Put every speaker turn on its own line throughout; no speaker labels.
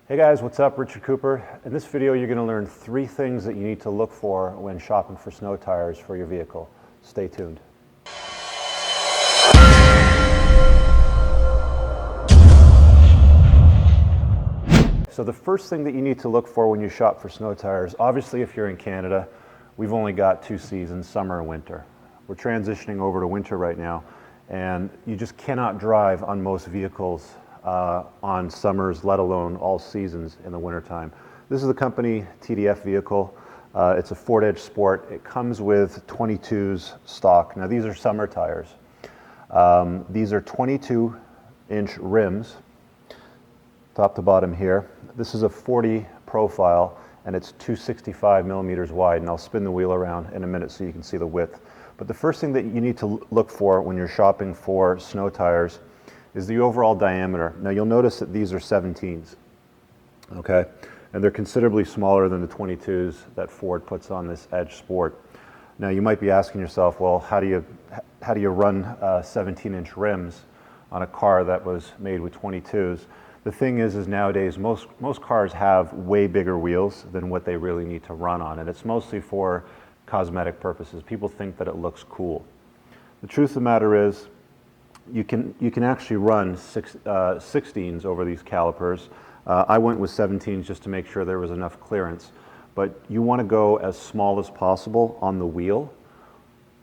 Hey guys, what's up? Richard Cooper. In this video, you're going to learn 3 things that you need to look for when shopping for snow tires for your vehicle. Stay tuned. So the first thing that you need to look for when you shop for snow tires, obviously if you're in Canada, we've only got 2 seasons, summer and winter. We're transitioning over to winter right now, and you just cannot drive on most vehicles on summers, let alone all seasons in the wintertime. This is the company TDF vehicle. It's a Ford Edge Sport. It comes with 22s stock. Now these are summer tires. These are 22-inch rims, top to bottom here. This is a 40 profile, and it's 265 millimeters wide, and I'll spin the wheel around in a minute so you can see the width. But the first thing that you need to look for when you're shopping for snow tires is the overall diameter. Now you'll notice that these are 17s, okay? And they're considerably smaller than the 22s that Ford puts on this Edge Sport. Now you might be asking yourself, well, how do you run 17-inch rims on a car that was made with 22s? The thing is nowadays most cars have way bigger wheels than what they really need to run on, and it's mostly for cosmetic purposes. People think that it looks cool. The truth of the matter is, you can actually run 16s over these calipers. I went with 17s just to make sure there was enough clearance. But you want to go as small as possible on the wheel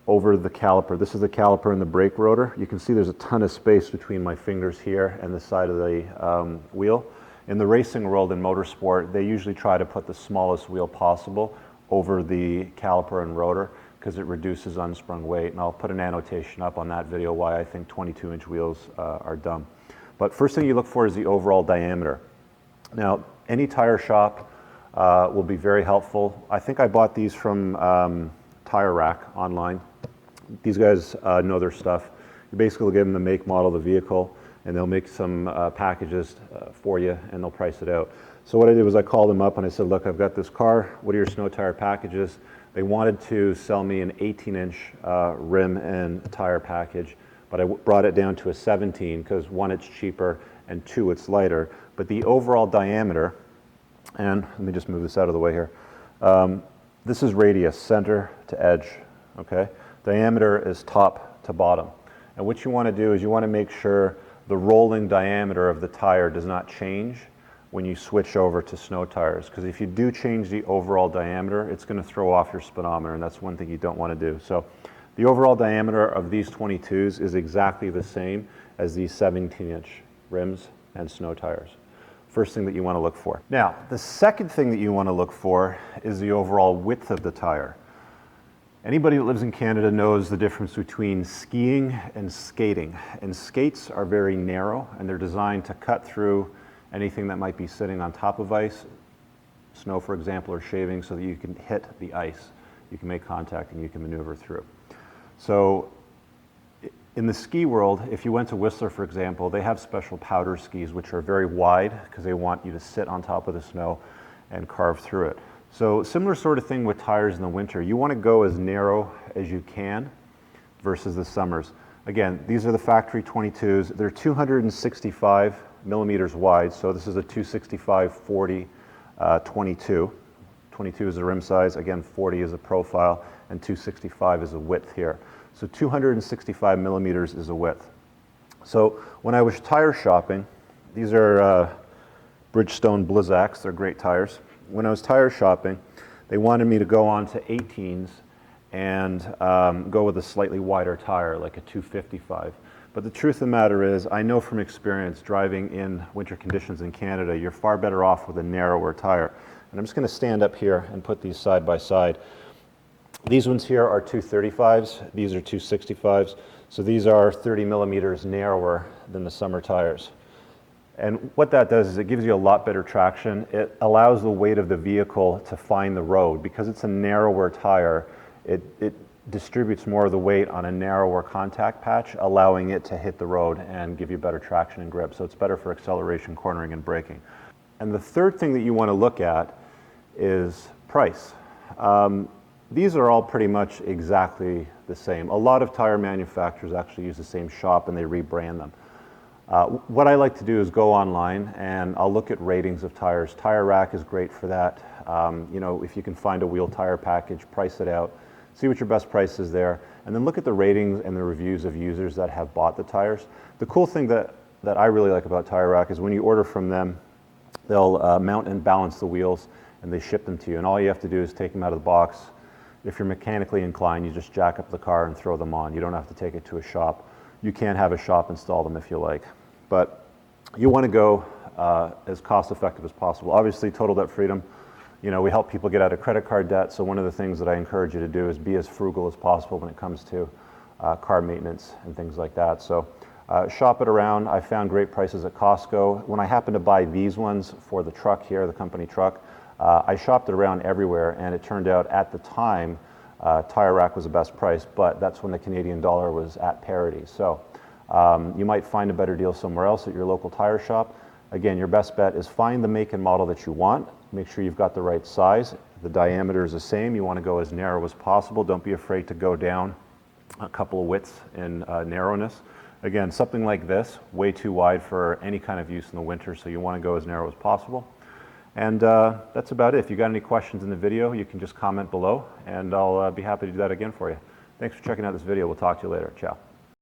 over the caliper. This is the caliper and the brake rotor. You can see there's a ton of space between my fingers here and the side of the wheel. In the racing world, in motorsport, they usually try to put the smallest wheel possible over the caliper and rotor, because it reduces unsprung weight, and I'll put an annotation up on that video why I think 22-inch wheels are dumb. But first thing you look for is the overall diameter. Now, any tire shop will be very helpful. I think I bought these from Tire Rack online. These guys know their stuff. You basically give them the make, model, the vehicle, and they'll make some packages for you, and they'll price it out. So what I did was I called them up and I said, look, I've got this car. What are your snow tire packages? They wanted to sell me an 18-inch rim and tire package, but I brought it down to a 17 because 1, it's cheaper, and 2, it's lighter. But the overall diameter, and let me just move this out of the way here. This is radius, center to edge, okay? Diameter is top to bottom. And what you want to do is you want to make sure the rolling diameter of the tire does not change when you switch over to snow tires, because if you do change the overall diameter, it's going to throw off your speedometer, and that's one thing you don't want to do. So the overall diameter of these 22s is exactly the same as these 17-inch rims and snow tires. First thing that you want to look for. Now, the second thing that you want to look for is the overall width of the tire. Anybody that lives in Canada knows the difference between skiing and skating. And skates are very narrow, and they're designed to cut through anything that might be sitting on top of ice, snow for example, or shaving, so that you can hit the ice, you can make contact, and you can maneuver through. So in the ski world, if you went to Whistler for example, they have special powder skis which are very wide because they want you to sit on top of the snow and carve through it. So similar sort of thing with tires in the winter. You want to go as narrow as you can versus the summers. Again, these are the factory 22s. They're 265 millimeters wide, so this is a 265 40 22. 22 is the rim size, again 40 is a profile, and 265 is a width here. So 265 millimeters is a width. So when I was tire shopping, these are Bridgestone Blizzaks, they're great tires. When I was tire shopping, they wanted me to go on to 18s and go with a slightly wider tire, like a 255. But the truth of the matter is, I know from experience driving in winter conditions in Canada, you're far better off with a narrower tire. And I'm just going to stand up here and put these side by side. These ones here are 235s, these are 265s. So these are 30 millimeters narrower than the summer tires. And what that does is it gives you a lot better traction. It allows the weight of the vehicle to find the road. Because it's a narrower tire, it distributes more of the weight on a narrower contact patch, allowing it to hit the road and give you better traction and grip. So it's better for acceleration, cornering, and braking. And the third thing that you want to look at is price. These are all pretty much exactly the same. A lot of tire manufacturers actually use the same shop and they rebrand them. What I like to do is go online and I'll look at ratings of tires. Tire Rack is great for that. You know, if you can find a wheel tire package, price it out, see what your best price is there, and then look at the ratings and the reviews of users that have bought the tires. The cool thing that I really like about Tire Rack is when you order from them, they'll mount and balance the wheels and they ship them to you. And all you have to do is take them out of the box. If you're mechanically inclined, you just jack up the car and throw them on. You don't have to take it to a shop. You can have a shop install them if you like. But you want to go as cost effective as possible. Obviously, total debt freedom. You know, we help people get out of credit card debt. So one of the things that I encourage you to do is be as frugal as possible when it comes to car maintenance and things like that. So shop it around. I found great prices at Costco. When I happened to buy these ones for the truck here, the company truck, I shopped it around everywhere, and it turned out at the time Tire Rack was the best price, but that's when the Canadian dollar was at parity. So you might find a better deal somewhere else at your local tire shop. Again, your best bet is find the make and model that you want. Make sure you've got the right size. The diameter is the same. You want to go as narrow as possible. Don't be afraid to go down a couple of widths in narrowness. Again, something like this, way too wide for any kind of use in the winter, so you want to go as narrow as possible. And that's about it. If you got any questions in the video, you can just comment below, and I'll be happy to do that again for you. Thanks for checking out this video. We'll talk to you later. Ciao.